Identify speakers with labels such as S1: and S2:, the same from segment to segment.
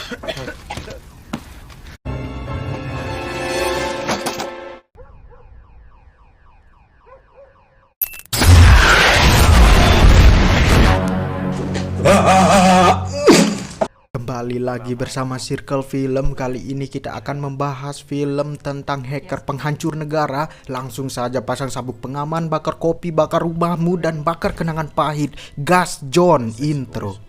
S1: Kembali lagi bersama Circle Film. Kali ini kita akan membahas film tentang hacker penghancur negara. Langsung saja pasang sabuk pengaman, bakar kopi, bakar rumahmu, dan bakar kenangan pahit. Gas John, intro.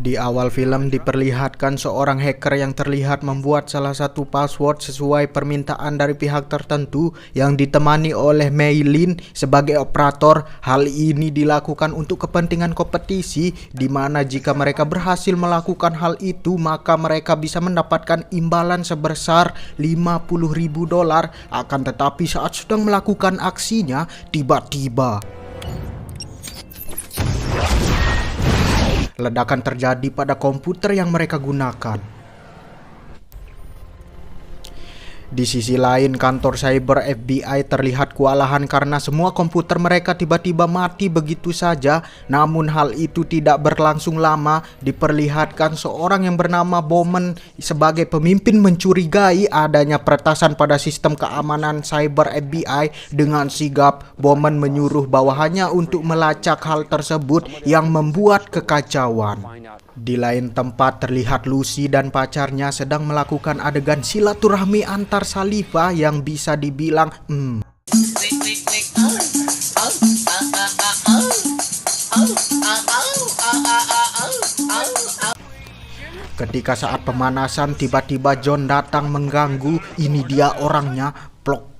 S1: Di awal film diperlihatkan seorang hacker yang terlihat membuat salah satu password sesuai permintaan dari pihak tertentu yang ditemani oleh Mei Lin sebagai operator. Hal ini dilakukan untuk kepentingan kompetisi, di mana jika mereka berhasil melakukan hal itu maka mereka bisa mendapatkan imbalan sebesar $50.000. Akan tetapi saat sedang melakukan aksinya, tiba-tiba ledakan terjadi pada komputer yang mereka gunakan. Di sisi lain, kantor cyber FBI terlihat kewalahan karena semua komputer mereka tiba-tiba mati begitu saja. Namun hal itu tidak berlangsung lama. Diperlihatkan seorang yang bernama Bowman sebagai pemimpin mencurigai adanya peretasan pada sistem keamanan cyber FBI. Dengan sigap, Bowman menyuruh bawahannya untuk melacak hal tersebut yang membuat kekacauan. Di lain tempat terlihat Lucy dan pacarnya sedang melakukan adegan silaturahmi antar Saliva yang bisa dibilang Ketika saat pemanasan tiba-tiba John datang mengganggu. Ini dia orangnya, plok.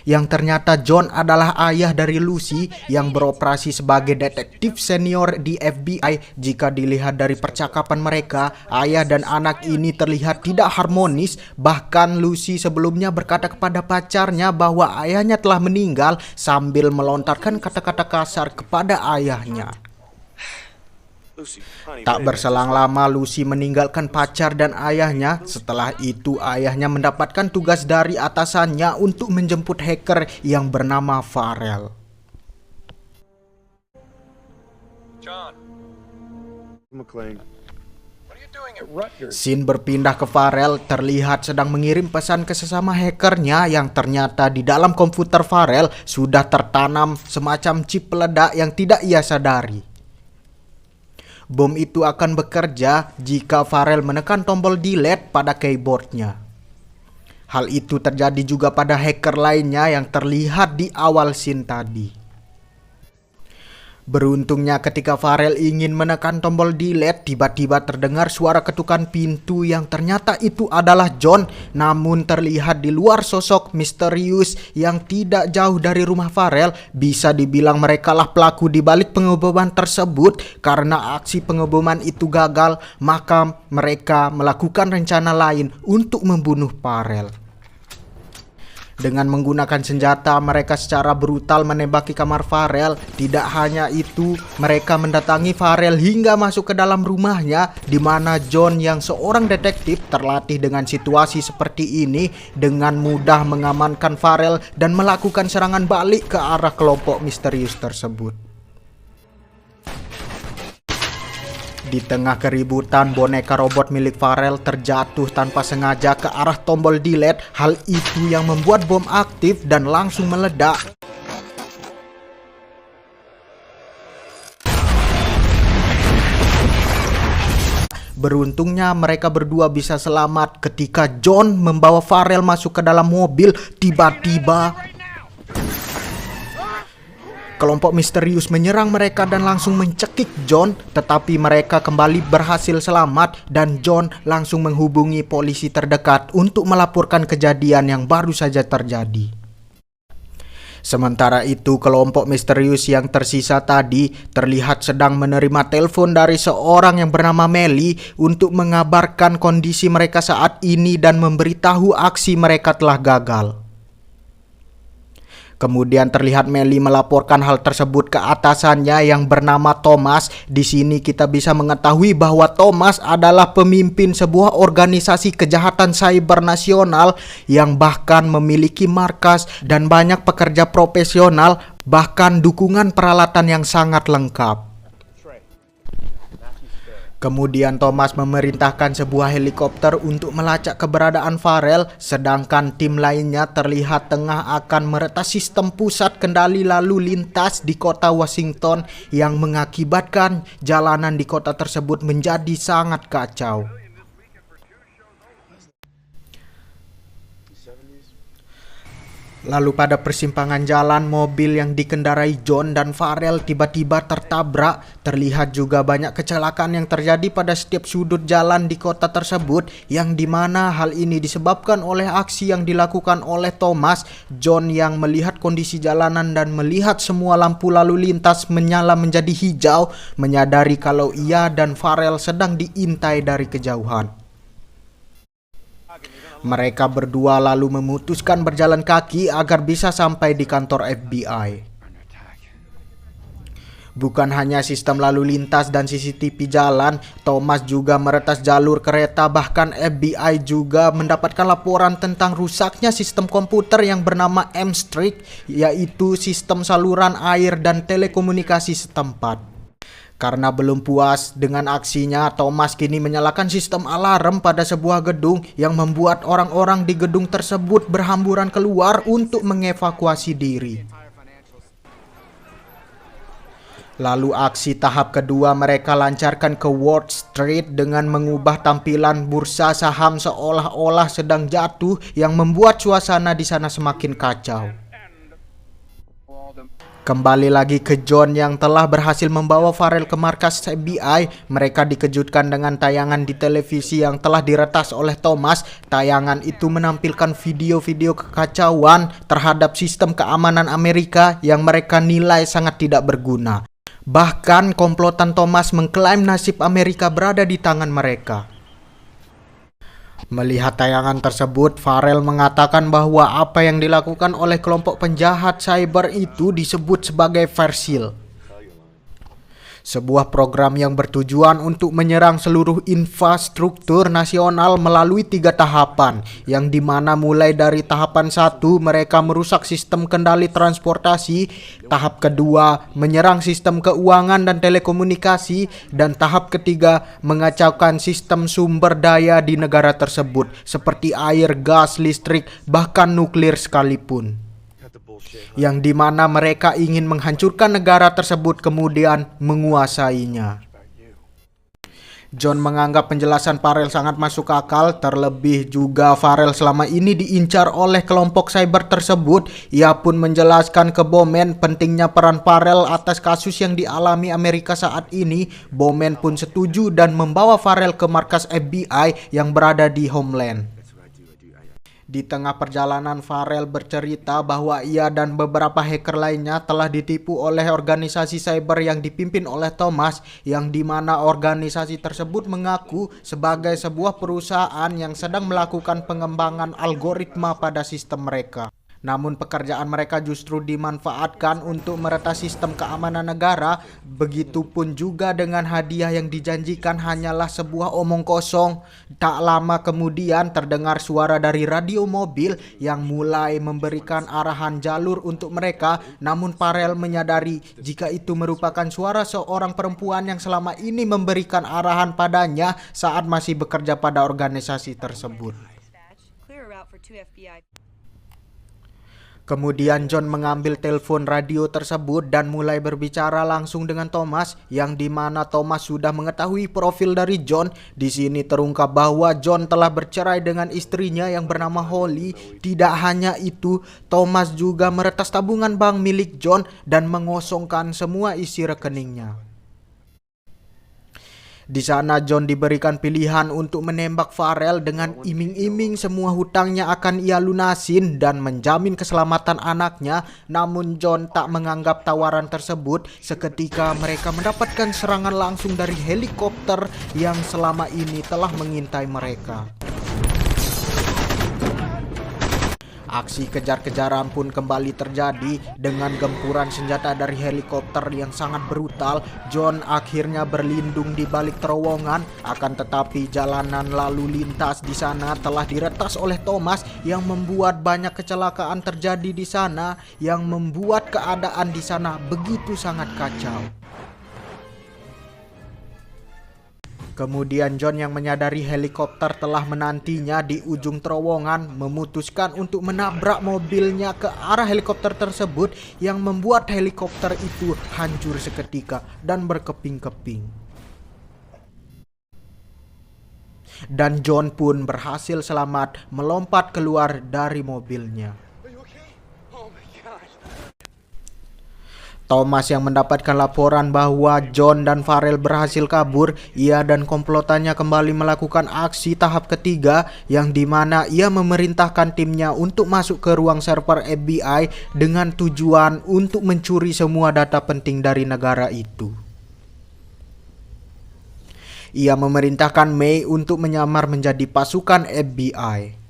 S1: Yang ternyata John adalah ayah dari Lucy yang beroperasi sebagai detektif senior di FBI. Jika dilihat dari percakapan mereka, ayah dan anak ini terlihat tidak harmonis. Bahkan Lucy sebelumnya berkata kepada pacarnya bahwa ayahnya telah meninggal sambil melontarkan kata-kata kasar kepada ayahnya. Tak berselang lama Lucy meninggalkan pacar dan ayahnya. Setelah itu ayahnya mendapatkan tugas dari atasannya untuk menjemput hacker yang bernama Farrell. Scene berpindah ke Farrell, terlihat sedang mengirim pesan ke sesama hackernya yang ternyata di dalam komputer Farrell sudah tertanam semacam chip peledak yang tidak ia sadari. Bom itu akan bekerja jika Farrell menekan tombol delete pada keyboardnya. Hal itu terjadi juga pada hacker lainnya yang terlihat di awal scene tadi. Beruntungnya ketika Farrell ingin menekan tombol delete, tiba-tiba terdengar suara ketukan pintu yang ternyata itu adalah John. Namun terlihat di luar sosok misterius yang tidak jauh dari rumah Farrell. Bisa dibilang mereka lah pelaku di balik pengeboman tersebut. Karena aksi pengeboman itu gagal, maka mereka melakukan rencana lain untuk membunuh Farrell. Dengan menggunakan senjata, mereka secara brutal menembaki kamar Farrell. Tidak hanya itu, mereka mendatangi Farrell hingga masuk ke dalam rumahnya, di mana John yang seorang detektif terlatih dengan situasi seperti ini dengan mudah mengamankan Farrell dan melakukan serangan balik ke arah kelompok misterius tersebut. Di tengah keributan, boneka robot milik Farrell terjatuh tanpa sengaja ke arah tombol delete. Hal itu yang membuat bom aktif dan langsung meledak. Beruntungnya mereka berdua bisa selamat ketika John membawa Farrell masuk ke dalam mobil. Tiba-tiba kelompok misterius menyerang mereka dan langsung mencekik John, tetapi mereka kembali berhasil selamat dan John langsung menghubungi polisi terdekat untuk melaporkan kejadian yang baru saja terjadi. Sementara itu, kelompok misterius yang tersisa tadi terlihat sedang menerima telepon dari seorang yang bernama Melly untuk mengabarkan kondisi mereka saat ini dan memberitahu aksi mereka telah gagal. Kemudian terlihat Melly melaporkan hal tersebut ke atasannya yang bernama Thomas. Di sini kita bisa mengetahui bahwa Thomas adalah pemimpin sebuah organisasi kejahatan cyber nasional yang bahkan memiliki markas dan banyak pekerja profesional, bahkan dukungan peralatan yang sangat lengkap. Kemudian Thomas memerintahkan sebuah helikopter untuk melacak keberadaan Farrell, sedangkan tim lainnya terlihat tengah akan meretas sistem pusat kendali lalu lintas di kota Washington yang mengakibatkan jalanan di kota tersebut menjadi sangat kacau. Lalu pada persimpangan jalan, mobil yang dikendarai John dan Farrell tiba-tiba tertabrak. Terlihat juga banyak kecelakaan yang terjadi pada setiap sudut jalan di kota tersebut, yang dimana hal ini disebabkan oleh aksi yang dilakukan oleh Thomas. John yang melihat kondisi jalanan dan melihat semua lampu lalu lintas menyala menjadi hijau, menyadari kalau ia dan Farrell sedang diintai dari kejauhan. Mereka berdua lalu memutuskan berjalan kaki agar bisa sampai di kantor FBI. Bukan hanya sistem lalu lintas dan CCTV jalan, Thomas juga meretas jalur kereta. Bahkan FBI juga mendapatkan laporan tentang rusaknya sistem komputer yang bernama M-Streak, yaitu sistem saluran air dan telekomunikasi setempat. Karena belum puas dengan aksinya, Thomas kini menyalakan sistem alarm pada sebuah gedung yang membuat orang-orang di gedung tersebut berhamburan keluar untuk mengevakuasi diri. Lalu aksi tahap kedua mereka lancarkan ke Wall Street dengan mengubah tampilan bursa saham seolah-olah sedang jatuh, yang membuat suasana di sana semakin kacau. Kembali lagi ke John yang telah berhasil membawa Farrell ke markas FBI. Mereka dikejutkan dengan tayangan di televisi yang telah diretas oleh Thomas. Tayangan itu menampilkan video-video kekacauan terhadap sistem keamanan Amerika yang mereka nilai sangat tidak berguna. Bahkan komplotan Thomas mengklaim nasib Amerika berada di tangan mereka. Melihat tayangan tersebut, Farrell mengatakan bahwa apa yang dilakukan oleh kelompok penjahat cyber itu disebut sebagai Versil, sebuah program yang bertujuan untuk menyerang seluruh infrastruktur nasional melalui 3 tahapan, yang dimana mulai dari tahapan 1 mereka merusak sistem kendali transportasi, tahap kedua menyerang sistem keuangan dan telekomunikasi, dan tahap ketiga mengacaukan sistem sumber daya di negara tersebut seperti air, gas, listrik, bahkan nuklir sekalipun, yang dimana mereka ingin menghancurkan negara tersebut kemudian menguasainya. John menganggap penjelasan Farrell sangat masuk akal, terlebih juga Farrell selama ini diincar oleh kelompok cyber tersebut. Ia pun menjelaskan ke Bowman pentingnya peran Farrell atas kasus yang dialami Amerika saat ini. Bowman pun setuju dan membawa Farrell ke markas FBI yang berada di Homeland. Di tengah perjalanan, Farrell bercerita bahwa ia dan beberapa hacker lainnya telah ditipu oleh organisasi cyber yang dipimpin oleh Thomas, yang dimana organisasi tersebut mengaku sebagai sebuah perusahaan yang sedang melakukan pengembangan algoritma pada sistem mereka. Namun pekerjaan mereka justru dimanfaatkan untuk meretas sistem keamanan negara. Begitupun juga dengan hadiah yang dijanjikan hanyalah sebuah omong kosong. Tak lama kemudian terdengar suara dari radio mobil yang mulai memberikan arahan jalur untuk mereka. Namun Farrell menyadari jika itu merupakan suara seorang perempuan yang selama ini memberikan arahan padanya saat masih bekerja pada organisasi tersebut. Kemudian John mengambil telepon radio tersebut dan mulai berbicara langsung dengan Thomas, yang dimana Thomas sudah mengetahui profil dari John. Di sini terungkap bahwa John telah bercerai dengan istrinya yang bernama Holly. Tidak hanya itu, Thomas juga meretas tabungan bank milik John dan mengosongkan semua isi rekeningnya. Di sana John diberikan pilihan untuk menembak Farrell dengan iming-iming semua hutangnya akan ia lunasin dan menjamin keselamatan anaknya. Namun John tak menganggap tawaran tersebut. Seketika mereka mendapatkan serangan langsung dari helikopter yang selama ini telah mengintai mereka. Aksi kejar-kejaran pun kembali terjadi dengan gempuran senjata dari helikopter yang sangat brutal. John akhirnya berlindung di balik terowongan, akan tetapi jalanan lalu lintas di sana telah diretas oleh Thomas yang membuat banyak kecelakaan terjadi di sana yang membuat keadaan di sana begitu sangat kacau. Kemudian John yang menyadari helikopter telah menantinya di ujung terowongan memutuskan untuk menabrak mobilnya ke arah helikopter tersebut yang membuat helikopter itu hancur seketika dan berkeping-keping. Dan John pun berhasil selamat melompat keluar dari mobilnya. Thomas yang mendapatkan laporan bahwa John dan Farrell berhasil kabur, ia dan komplotannya kembali melakukan aksi tahap ketiga yang dimana ia memerintahkan timnya untuk masuk ke ruang server FBI dengan tujuan untuk mencuri semua data penting dari negara itu. Ia memerintahkan May untuk menyamar menjadi pasukan FBI.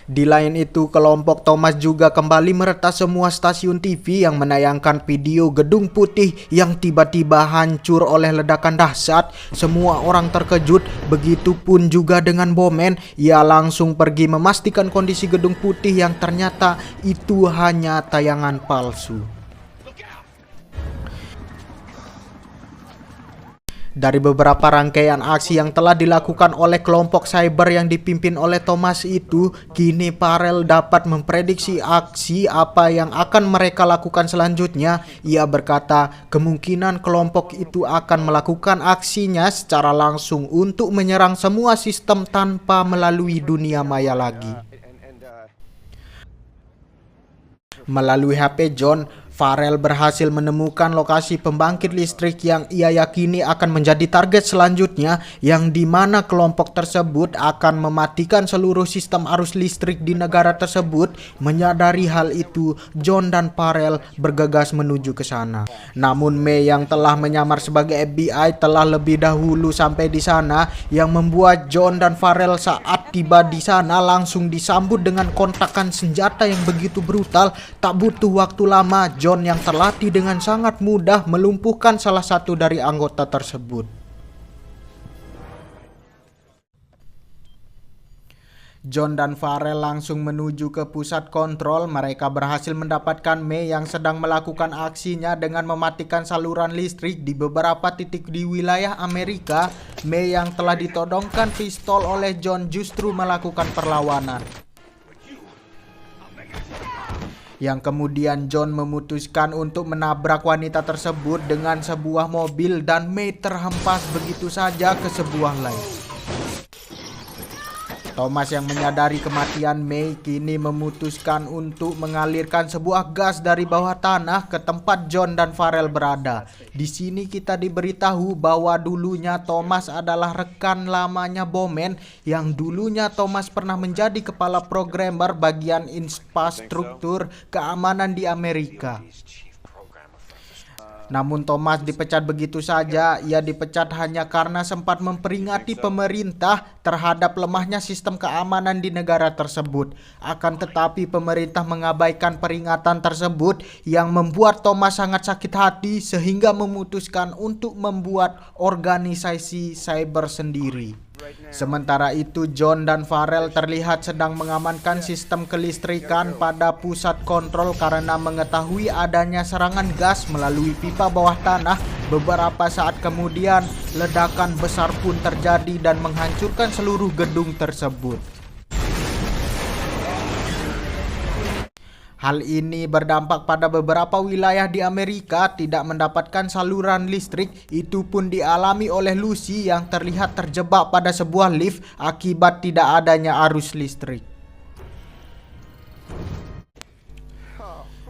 S1: Di lain itu, kelompok Thomas juga kembali meretas semua stasiun TV yang menayangkan video gedung putih yang tiba-tiba hancur oleh ledakan dahsyat. Semua orang terkejut, begitupun juga dengan Bowman. Ia langsung pergi memastikan kondisi gedung putih yang ternyata itu hanya tayangan palsu. Dari beberapa rangkaian aksi yang telah dilakukan oleh kelompok cyber yang dipimpin oleh Thomas itu, kini Farrell dapat memprediksi aksi apa yang akan mereka lakukan selanjutnya. Ia berkata, kemungkinan kelompok itu akan melakukan aksinya secara langsung untuk menyerang semua sistem tanpa melalui dunia maya lagi. Melalui HP John, Farrell berhasil menemukan lokasi pembangkit listrik yang ia yakini akan menjadi target selanjutnya, yang dimana kelompok tersebut akan mematikan seluruh sistem arus listrik di negara tersebut. Menyadari hal itu, John dan Farrell bergegas menuju ke sana. Namun May yang telah menyamar sebagai FBI telah lebih dahulu sampai di sana, yang membuat John dan Farrell saat tiba di sana langsung disambut dengan kontakan senjata yang begitu brutal. Tak butuh waktu lama, John yang terlatih dengan sangat mudah melumpuhkan salah satu dari anggota tersebut. John dan Farrell langsung menuju ke pusat kontrol. Mereka berhasil mendapatkan May yang sedang melakukan aksinya dengan mematikan saluran listrik di beberapa titik di wilayah Amerika. May yang telah ditodongkan pistol oleh John justru melakukan perlawanan, yang kemudian John memutuskan untuk menabrak wanita tersebut dengan sebuah mobil dan May terhempas begitu saja ke sebuah lift. Thomas yang menyadari kematian May kini memutuskan untuk mengalirkan sebuah gas dari bawah tanah ke tempat John dan Farrell berada. Di sini kita diberitahu bahwa dulunya Thomas adalah rekan lamanya Bowman, yang dulunya Thomas pernah menjadi kepala programmer bagian infrastruktur keamanan di Amerika. Namun Thomas dipecat begitu saja. Ia dipecat hanya karena sempat memperingati pemerintah terhadap lemahnya sistem keamanan di negara tersebut. Akan tetapi pemerintah mengabaikan peringatan tersebut, yang membuat Thomas sangat sakit hati sehingga memutuskan untuk membuat organisasi cyber sendiri. Sementara itu, John dan Farrell terlihat sedang mengamankan sistem kelistrikan pada pusat kontrol karena mengetahui adanya serangan gas melalui pipa bawah tanah. Beberapa saat kemudian, ledakan besar pun terjadi dan menghancurkan seluruh gedung tersebut. Hal ini berdampak pada beberapa wilayah di Amerika tidak mendapatkan saluran listrik. Itu pun dialami oleh Lucy yang terlihat terjebak pada sebuah lift akibat tidak adanya arus listrik.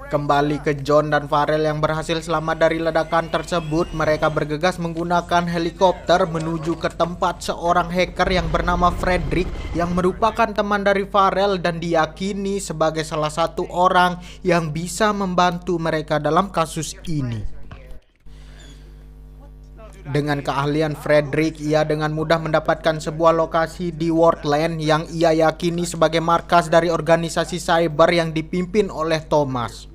S1: Kembali ke John dan Farrell yang berhasil selamat dari ledakan tersebut, mereka bergegas menggunakan helikopter menuju ke tempat seorang hacker yang bernama Frederick, yang merupakan teman dari Farrell dan diyakini sebagai salah satu orang yang bisa membantu mereka dalam kasus ini. Dengan keahlian Frederick, ia dengan mudah mendapatkan sebuah lokasi di Worldland yang ia yakini sebagai markas dari organisasi cyber yang dipimpin oleh Thomas.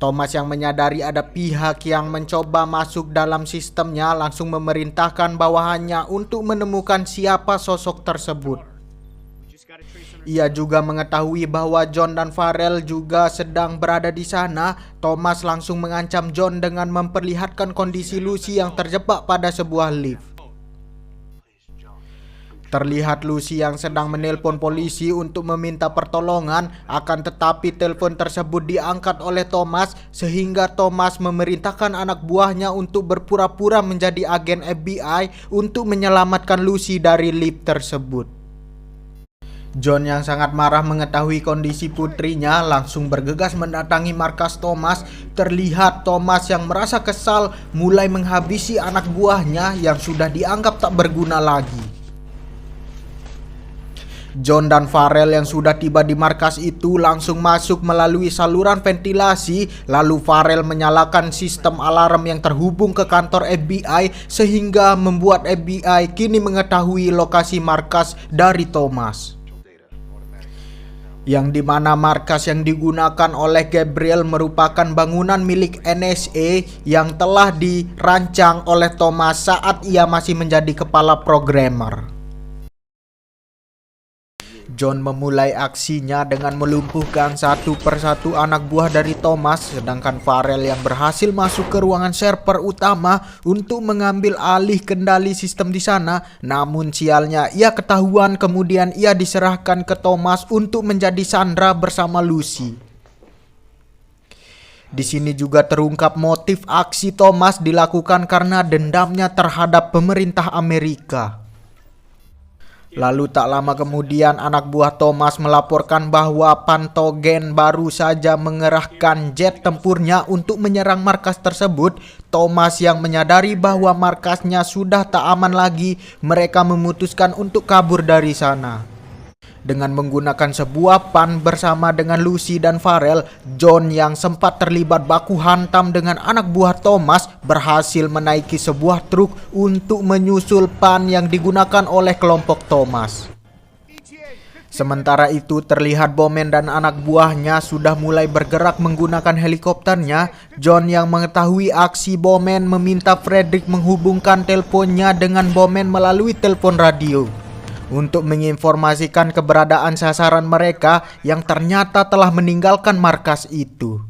S1: Thomas yang menyadari ada pihak yang mencoba masuk dalam sistemnya langsung memerintahkan bawahannya untuk menemukan siapa sosok tersebut. Ia juga mengetahui bahwa John dan Farrell juga sedang berada di sana. Thomas langsung mengancam John dengan memperlihatkan kondisi Lucy yang terjebak pada sebuah lift. Terlihat Lucy yang sedang menelpon polisi untuk meminta pertolongan, akan tetapi telepon tersebut diangkat oleh Thomas sehingga Thomas memerintahkan anak buahnya untuk berpura-pura menjadi agen FBI untuk menyelamatkan Lucy dari lift tersebut. John yang sangat marah mengetahui kondisi putrinya langsung bergegas mendatangi markas Thomas. Terlihat Thomas yang merasa kesal mulai menghabisi anak buahnya yang sudah dianggap tak berguna lagi. John dan Farrell yang sudah tiba di markas itu langsung masuk melalui saluran ventilasi. Lalu Farrell menyalakan sistem alarm yang terhubung ke kantor FBI sehingga membuat FBI kini mengetahui lokasi markas dari Thomas. Yang dimana markas yang digunakan oleh Gabriel merupakan bangunan milik NSA yang telah dirancang oleh Thomas saat ia masih menjadi kepala programmer. John memulai aksinya dengan melumpuhkan satu persatu anak buah dari Thomas, sedangkan Farrell yang berhasil masuk ke ruangan server utama untuk mengambil alih kendali sistem di sana. Namun sialnya ia ketahuan, kemudian ia diserahkan ke Thomas untuk menjadi sandera bersama Lucy. Di sini juga terungkap motif aksi Thomas dilakukan karena dendamnya terhadap pemerintah Amerika. Lalu tak lama kemudian anak buah Thomas melaporkan bahwa Pentagon baru saja mengerahkan jet tempurnya untuk menyerang markas tersebut. Thomas yang menyadari bahwa markasnya sudah tak aman lagi, mereka memutuskan untuk kabur dari sana. Dengan menggunakan sebuah pan bersama dengan Lucy dan Farrell, John yang sempat terlibat baku hantam dengan anak buah Thomas berhasil menaiki sebuah truk untuk menyusul pan yang digunakan oleh kelompok Thomas. Sementara itu terlihat Bowman dan anak buahnya sudah mulai bergerak menggunakan helikopternya. John yang mengetahui aksi Bowman meminta Frederick menghubungkan teleponnya dengan Bowman melalui telepon radio untuk menginformasikan keberadaan sasaran mereka yang ternyata telah meninggalkan markas itu.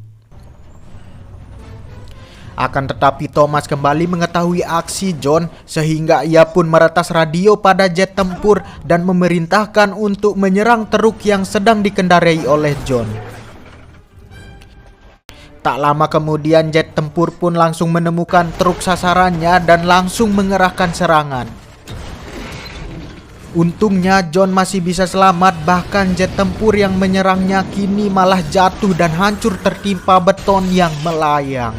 S1: Akan tetapi Thomas kembali mengetahui aksi John sehingga ia pun meretas radio pada jet tempur dan memerintahkan untuk menyerang truk yang sedang dikendarai oleh John. Tak lama kemudian jet tempur pun langsung menemukan truk sasarannya dan langsung mengerahkan serangan. Untungnya John masih bisa selamat, bahkan jet tempur yang menyerangnya kini malah jatuh dan hancur tertimpa beton yang melayang.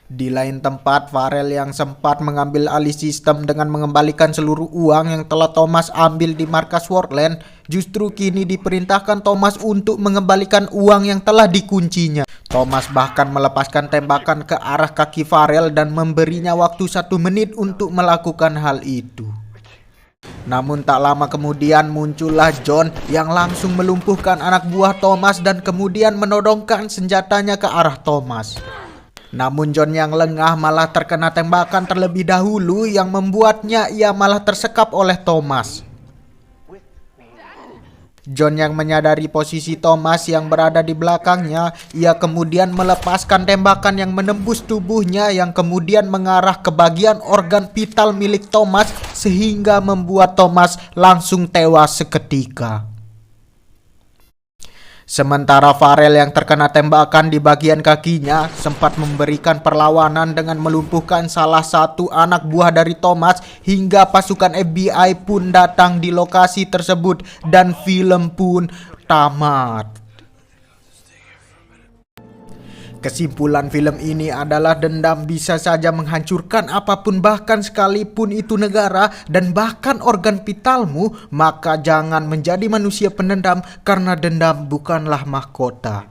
S1: Di lain tempat, Farrell yang sempat mengambil alih sistem dengan mengembalikan seluruh uang yang telah Thomas ambil di markas Worldland, justru kini diperintahkan Thomas untuk mengembalikan uang yang telah dikuncinya. Thomas bahkan melepaskan tembakan ke arah kaki Farrell dan memberinya waktu 1 menit untuk melakukan hal itu. Namun tak lama kemudian muncullah John yang langsung melumpuhkan anak buah Thomas dan kemudian menodongkan senjatanya ke arah Thomas. Namun John yang lengah malah terkena tembakan terlebih dahulu yang membuatnya ia malah tersekap oleh Thomas. John yang menyadari posisi Thomas yang berada di belakangnya, ia kemudian melepaskan tembakan yang menembus tubuhnya yang kemudian mengarah ke bagian organ vital milik Thomas sehingga membuat Thomas langsung tewas seketika. Sementara Farrell yang terkena tembakan di bagian kakinya sempat memberikan perlawanan dengan melumpuhkan salah satu anak buah dari Thomas hingga pasukan FBI pun datang di lokasi tersebut dan film pun tamat. Kesimpulan film ini adalah dendam bisa saja menghancurkan apapun, bahkan sekalipun itu negara dan bahkan organ vitalmu. Maka jangan menjadi manusia pendendam, karena dendam bukanlah mahkota.